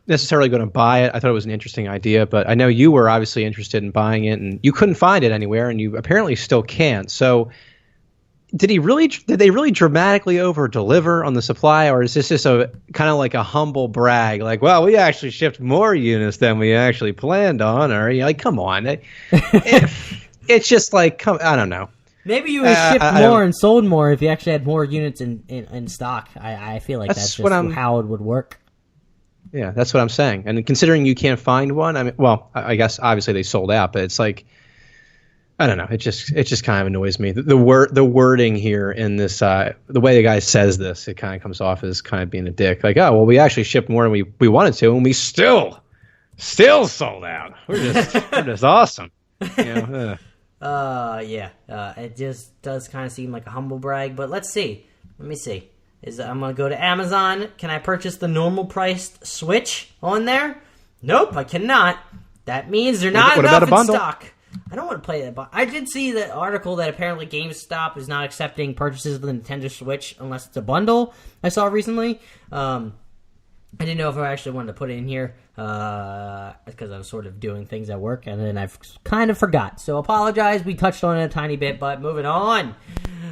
necessarily going to buy it. I thought it was an interesting idea, but I know you were obviously interested in buying it, and you couldn't find it anywhere, and you apparently still can't. So did they really dramatically over deliver on the supply, or is this just a kind of like a humble brag, well, we actually shipped more units than we actually planned on? Or come on, it's just I don't know. Maybe you would shipped more and sold more if you actually had more units in stock. I feel like that's just how it would work. Yeah, that's what I'm saying. And considering you can't find one, I guess obviously they sold out, but it's I don't know. It just kind of annoys me. The wording here in this, the way the guy says this, it kind of comes off as kind of being a dick. We actually shipped more than we wanted to, and we still sold out. We're just awesome. Yeah. It just does kind of seem like a humble brag, but let's see. Let me see. I'm going to go to Amazon. Can I purchase the normal priced Switch on there? Nope, I cannot. That means they're not enough in stock. I don't want to play that. But I did see the article that apparently GameStop is not accepting purchases of the Nintendo Switch unless it's a bundle. I saw recently. I didn't know if I actually wanted to put it in here because I was sort of doing things at work, and then I kind of forgot. So apologize. We touched on it a tiny bit, but moving on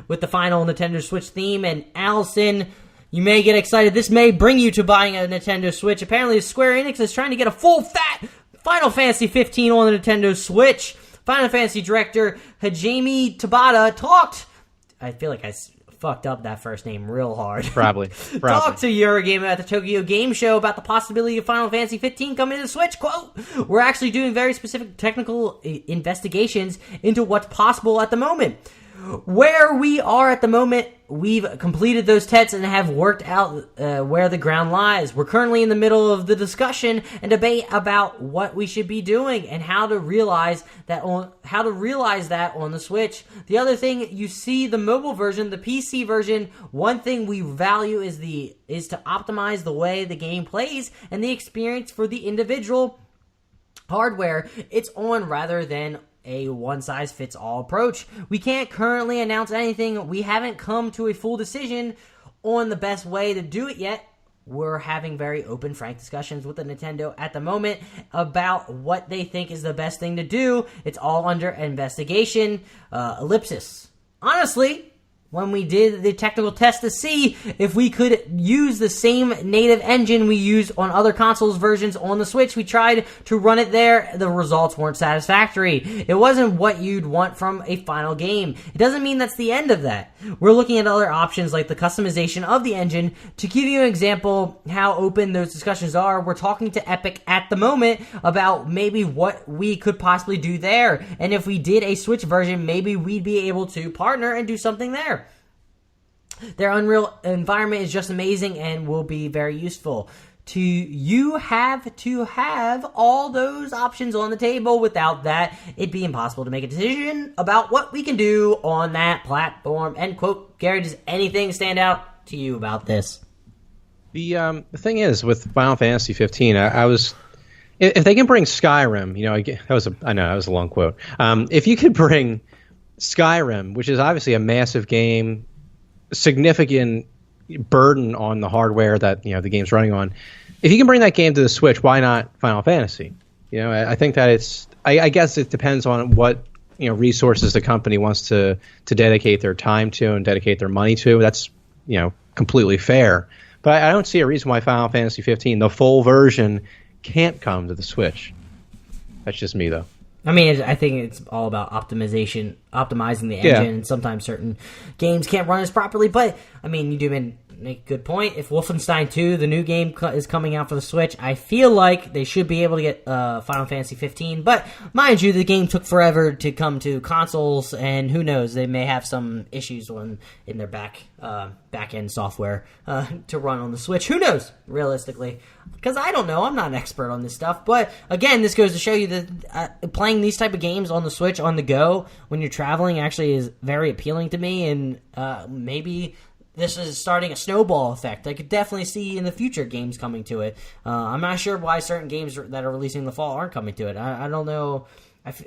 with the final Nintendo Switch theme. And Allison, you may get excited. This may bring you to buying a Nintendo Switch. Apparently, Square Enix is trying to get a full fat Final Fantasy 15 on the Nintendo Switch. Final Fantasy director Hajime Tabata talked. I feel like I fucked up that first name real hard. Probably. Talked to Eurogamer at the Tokyo Game Show about the possibility of Final Fantasy 15 coming to the Switch. Quote, "We're actually doing very specific technical investigations into what's possible at the moment. Where we are at the moment, we've completed those tests and have worked out where the ground lies. We're currently in the middle of the discussion and debate about what we should be doing and how to realize that on the Switch. The other thing, you see the mobile version, the PC version. One thing we value is to optimize the way the game plays and the experience for the individual hardware it's on rather than a one-size-fits-all approach. We can't currently announce anything. We haven't come to a full decision on the best way to do it yet. We're having very open, frank discussions with the Nintendo at the moment about what they think is the best thing to do. It's all under investigation. Ellipsis. Honestly, when we did the technical test to see if we could use the same native engine we use on other consoles versions on the Switch, we tried to run it there. The results weren't satisfactory. It wasn't what you'd want from a final game. It doesn't mean that's the end of that. We're looking at other options like the customization of the engine. To give you an example how open those discussions are, we're talking to Epic at the moment about maybe what we could possibly do there. And if we did a Switch version, maybe we'd be able to partner and do something there. Their Unreal environment is just amazing and will be very useful. You have to have all those options on the table. Without that, it'd be impossible to make a decision about what we can do on that platform." End quote. Gary, does anything stand out to you about this? The thing is, with Final Fantasy 15, I was... If they can bring Skyrim, that was a long quote. If you could bring Skyrim, which is obviously a massive game, significant burden on the hardware that the game's running on. If you can bring that game to the Switch, why not Final Fantasy? I think that it's. I guess it depends on what resources the company wants to dedicate their time to and dedicate their money to. That's completely fair. But I don't see a reason why Final Fantasy 15, the full version, can't come to the Switch. That's just me, though. I mean, I think it's all about optimizing the engine. And sometimes certain games can't run as properly. But, I mean, you do make a good point. If Wolfenstein 2, the new game, is coming out for the Switch, I feel like they should be able to get Final Fantasy 15. But, mind you, the game took forever to come to consoles. And who knows, they may have some issues in their back-end software to run on the Switch. Who knows, realistically? Because I don't know. I'm not an expert on this stuff. But, again, this goes to show you that playing these type of games on the Switch on the go when you're traveling actually is very appealing to me. And maybe this is starting a snowball effect. I could definitely see in the future games coming to it. I'm not sure why certain games that are releasing in the fall aren't coming to it. I don't know.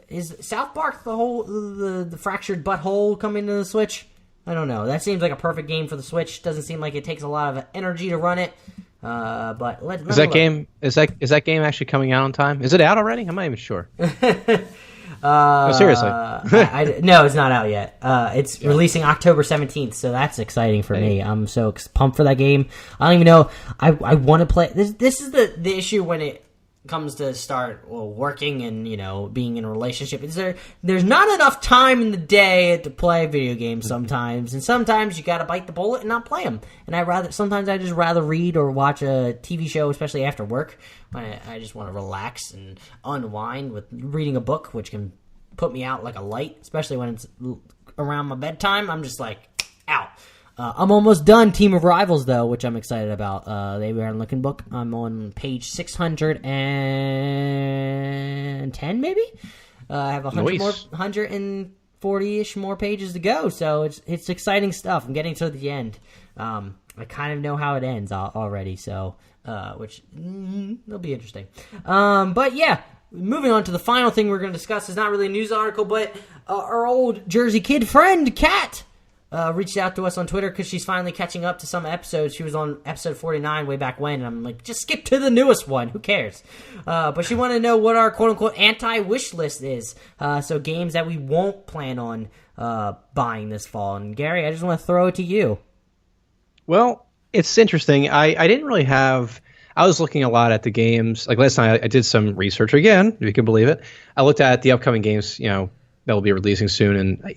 Is South Park the fractured butthole coming to the Switch? I don't know. That seems like a perfect game for the Switch. Doesn't seem like it takes a lot of energy to run it. But is that game actually coming out on time? Is it out already? I'm not even sure. No, seriously. No, it's not out yet. It's releasing October 17th, so that's exciting for me. I'm so pumped for that game. I don't even know. I want to play. This is the issue when it comes to start working and being in a relationship. There's not enough time in the day to play video games sometimes, and sometimes you got to bite the bullet and not play them. And sometimes I just rather read or watch a TV show, especially after work. I just want to relax and unwind with reading a book, which can put me out like a light, especially when it's around my bedtime. I'm just like out. I'm almost done Team of Rivals, though, which I'm excited about. They were in Looking Book. I'm on page 610, maybe? I have 140-ish more pages to go, so it's exciting stuff. I'm getting to the end. I kind of know how it ends already, so which it'll be interesting. But yeah, moving on to the final thing we're going to discuss is not really a news article, but our old Jersey Kid friend, Kat, reached out to us on Twitter because she's finally catching up to some episodes. She was on episode 49 way back when, and I'm like, just skip to the newest one. Who cares? But she wanted to know what our quote-unquote anti-wish list is. So games that we won't plan on buying this fall. And Gary, I just want to throw it to you. Well, it's interesting. I didn't really have... I was looking a lot at the games. Like last night, I did some research again, if you can believe it. I looked at the upcoming games, that will be releasing soon, and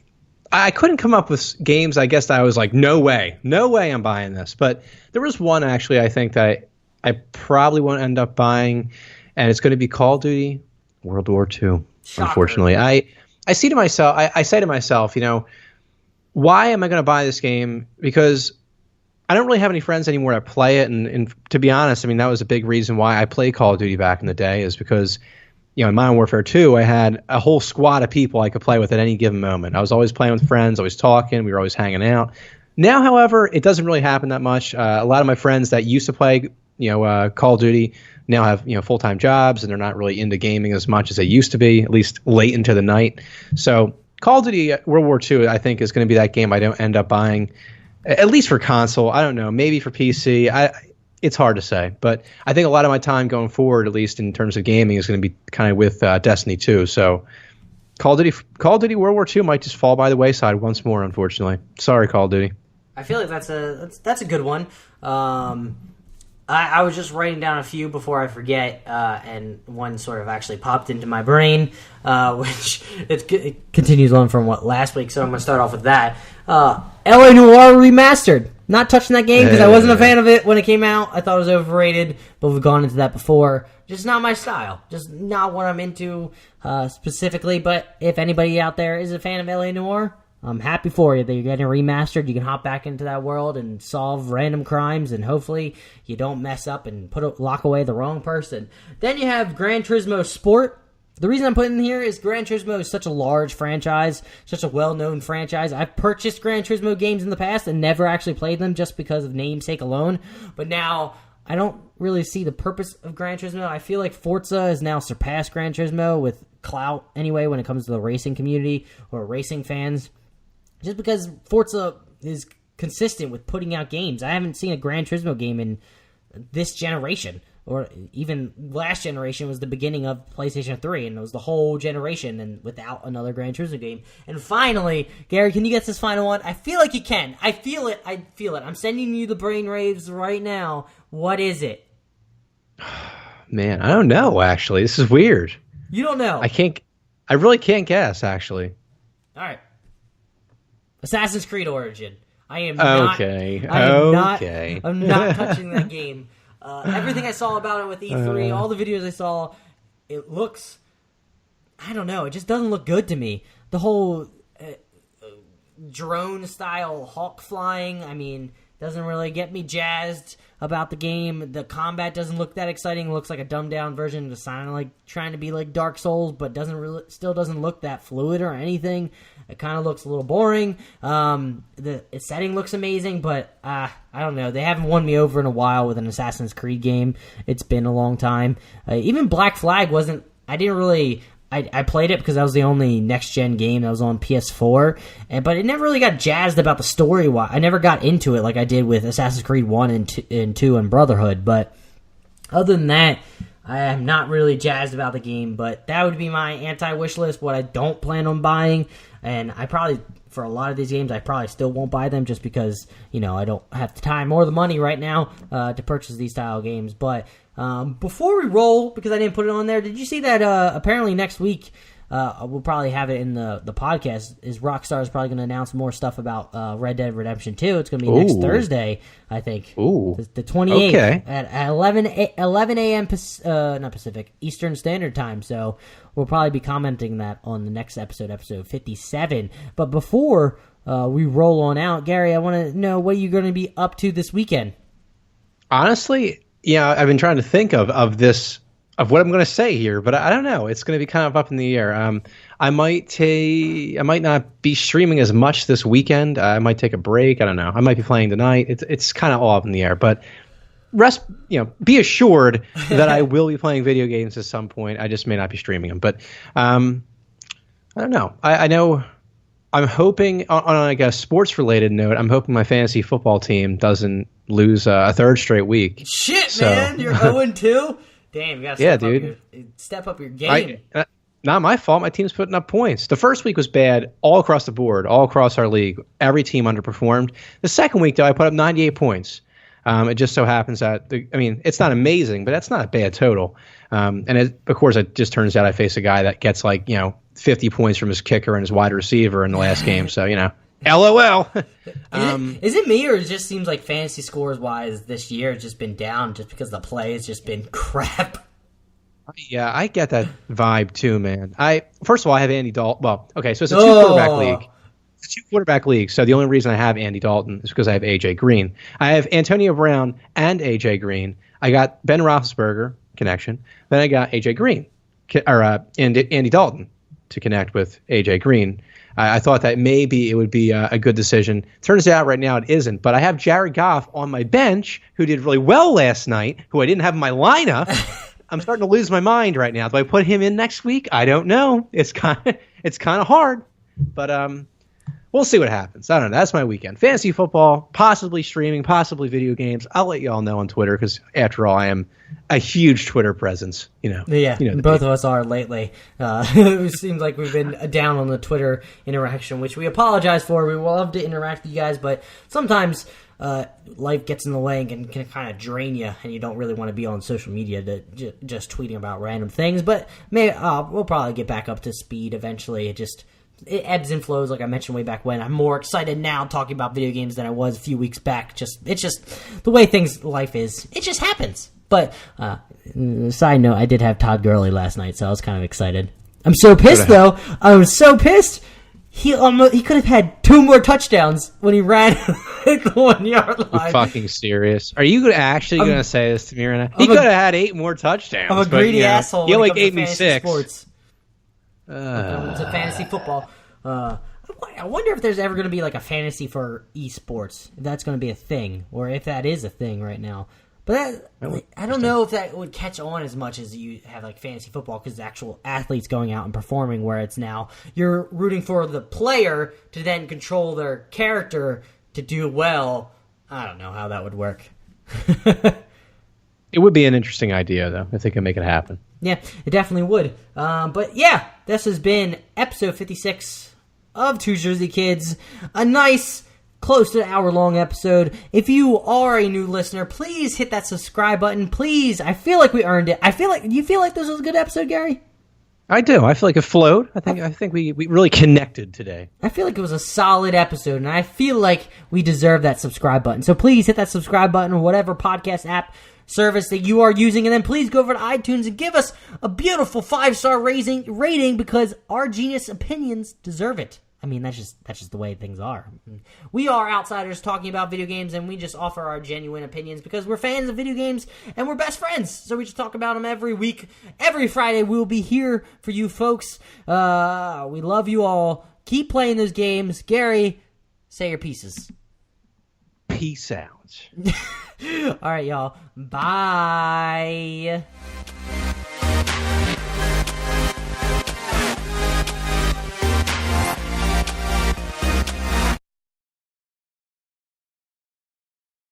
I couldn't come up with games, I guess, that I was like, no way I'm buying this. But there was one, actually, I think that I probably won't end up buying, and it's going to be Call of Duty World War II, Shocker. Unfortunately. I say to myself, why am I going to buy this game? Because I don't really have any friends anymore that play it, and to be honest, I mean, that was a big reason why I played Call of Duty back in the day, is because in Modern Warfare 2, I had a whole squad of people I could play with at any given moment. I was always playing with friends, always talking, we were always hanging out. Now, however, it doesn't really happen that much. A lot of my friends that used to play, Call of Duty now have, full-time jobs, and they're not really into gaming as much as they used to be, at least late into the night. So Call of Duty World War II, I think, is going to be that game I don't end up buying, at least for console. I don't know, maybe for PC. It's hard to say, but I think a lot of my time going forward, at least in terms of gaming, is going to be kind of with Destiny 2. So Call of Duty World War II might just fall by the wayside once more, unfortunately. Sorry, Call of Duty. I feel like that's a good one. I was just writing down a few before I forget, and one sort of actually popped into my brain, which it continues on from last week, so I'm going to start off with that. LA Noire Remastered. Not touching that game because I wasn't a fan of it when it came out. I thought it was overrated, but we've gone into that before. Just not my style. Just not what I'm into specifically, but if anybody out there is a fan of LA Noire, I'm happy for you that you're getting remastered. You can hop back into that world and solve random crimes, and hopefully you don't mess up and lock away the wrong person. Then you have Gran Turismo Sport. The reason I'm putting in here is Gran Turismo is such a large franchise, such a well-known franchise. I've purchased Gran Turismo games in the past and never actually played them just because of namesake alone. But now I don't really see the purpose of Gran Turismo. I feel like Forza has now surpassed Gran Turismo with clout anyway when it comes to the racing community or racing fans. Just because Forza is consistent with putting out games. I haven't seen a Gran Turismo game in this generation, or even last generation was the beginning of PlayStation 3, and it was the whole generation and without another Gran Turismo game. And finally, Gary, can you get this final one? I feel like you can. I feel it. I'm sending you the brainwaves right now. What is it? Man, I don't know, actually. This is weird. You don't know? I really can't guess, actually. All right. Assassin's Creed Origin. I'm not touching that game. Everything I saw about it with E3, all the videos I saw, it looks, I don't know, it just doesn't look good to me. The whole drone-style hawk flying, doesn't really get me jazzed about the game. The combat doesn't look that exciting. It looks like a dumbed-down version of trying to be like Dark Souls, but still doesn't look that fluid or anything. It kind of looks a little boring. The setting looks amazing, but I don't know. They haven't won me over in a while with an Assassin's Creed game. It's been a long time. Even Black Flag wasn't... I played it because that was the only next-gen game that was on PS4, but it never really got jazzed about the story. I never got into it like I did with Assassin's Creed 1 and 2 and Brotherhood, but other than that, I am not really jazzed about the game, but that would be my anti-wish list, what I don't plan on buying, and for a lot of these games, I probably still won't buy them just because, I don't have the time or the money right now to purchase these style games, but... before we roll, because I didn't put it on there, did you see that apparently next week, we'll probably have it in the podcast, is Rockstar is probably going to announce more stuff about Red Dead Redemption 2. It's going to be next Thursday, I think. Ooh. The 28th okay. at 11 a.m. Not Pacific, Eastern Standard Time. So we'll probably be commenting that on the next episode 57. But before we roll on out, Gary, I want to know what you're going to be up to this weekend. Honestly... Yeah, I've been trying to think of what I'm going to say here, but I don't know. It's going to be kind of up in the air. I might not be streaming as much this weekend. I might take a break. I don't know. I might be playing tonight. It's kind of all up in the air, but be assured that I will be playing video games at some point. I just may not be streaming them, but I don't know. I know I'm hoping on like a sports related note, I'm hoping my fantasy football team doesn't lose a third straight week. Shit, man, you're 0-2. Damn, you gotta step up your game. Not my fault. My team's putting up points. The first week was bad all across the board, all across our league. Every team underperformed. The second week, though, I put up 98 points. It just so happens that, it's not amazing, but that's not a bad total. Of course, it just turns out I face a guy that gets 50 points from his kicker and his wide receiver in the last game. So, LOL. Is it me, or it just seems like fantasy scores-wise this year has just been down just because the play has just been crap? Yeah, I get that vibe too, man. First of all, I have Andy Dalton. Well, okay, so it's a two-quarterback league. It's a two-quarterback league, so the only reason I have Andy Dalton is because I have A.J. Green. I have Antonio Brown and A.J. Green. I got Ben Roethlisberger connection. Then I got A.J. Green, Andy Dalton to connect with A.J. Green. I thought that maybe it would be a good decision. Turns out right now it isn't. But I have Jared Goff on my bench, who did really well last night, who I didn't have in my lineup. I'm starting to lose my mind right now. Do I put him in next week? I don't know. It's kind of hard, but we'll see what happens. I don't know. That's my weekend. Fantasy football, possibly streaming, possibly video games. I'll let you all know on Twitter because, after all, I am a huge Twitter presence. Yeah, both of us are lately. It seems like we've been down on the Twitter interaction, which we apologize for. We love to interact with you guys, but sometimes life gets in the way and can kind of drain you, and you don't really want to be on social media to just tweeting about random things. But we'll probably get back up to speed eventually. It ebbs and flows, like I mentioned way back when. I'm more excited now talking about video games than I was a few weeks back. It's just the way life is. It just happens. But side note, I did have Todd Gurley last night, so I was kind of excited. I'm so pissed though. I was so pissed. He could have had 2 more touchdowns when he ran at the 1 yard line. You're fucking serious? Are you actually going to say this to me right now? He could have had 8 more touchdowns. I'm a greedy asshole. He only gave me 6. Sports. It's a fantasy football. I wonder if there's ever going to be a fantasy for esports. If that's going to be a thing, or if that is a thing right now. But I don't know if that would catch on as much as you have fantasy football, because the actual athletes going out and performing, where it's now you're rooting for the player to then control their character to do well. I don't know how that would work. It would be an interesting idea, though, if they can make it happen. Yeah, it definitely would. But yeah, this has been episode 56 of Two Jersey Kids. A nice, close to an hour-long episode. If you are a new listener, please hit that subscribe button. Please, I feel like we earned it. You feel like this was a good episode, Gary? I do. I feel like it flowed. I think we really connected today. I feel like it was a solid episode, and I feel like we deserve that subscribe button. So please hit that subscribe button or whatever podcast app service that you are using, and then please go over to iTunes and give us a beautiful 5-star rating, because our genius opinions deserve it. I mean, that's just the way things are. We are outsiders talking about video games, and we just offer our genuine opinions because we're fans of video games and we're best friends. So we just talk about them every week. Every Friday we'll be here for you folks. We love you all. Keep playing those games. Gary, say your pieces. Peace out. All right, y'all. Bye.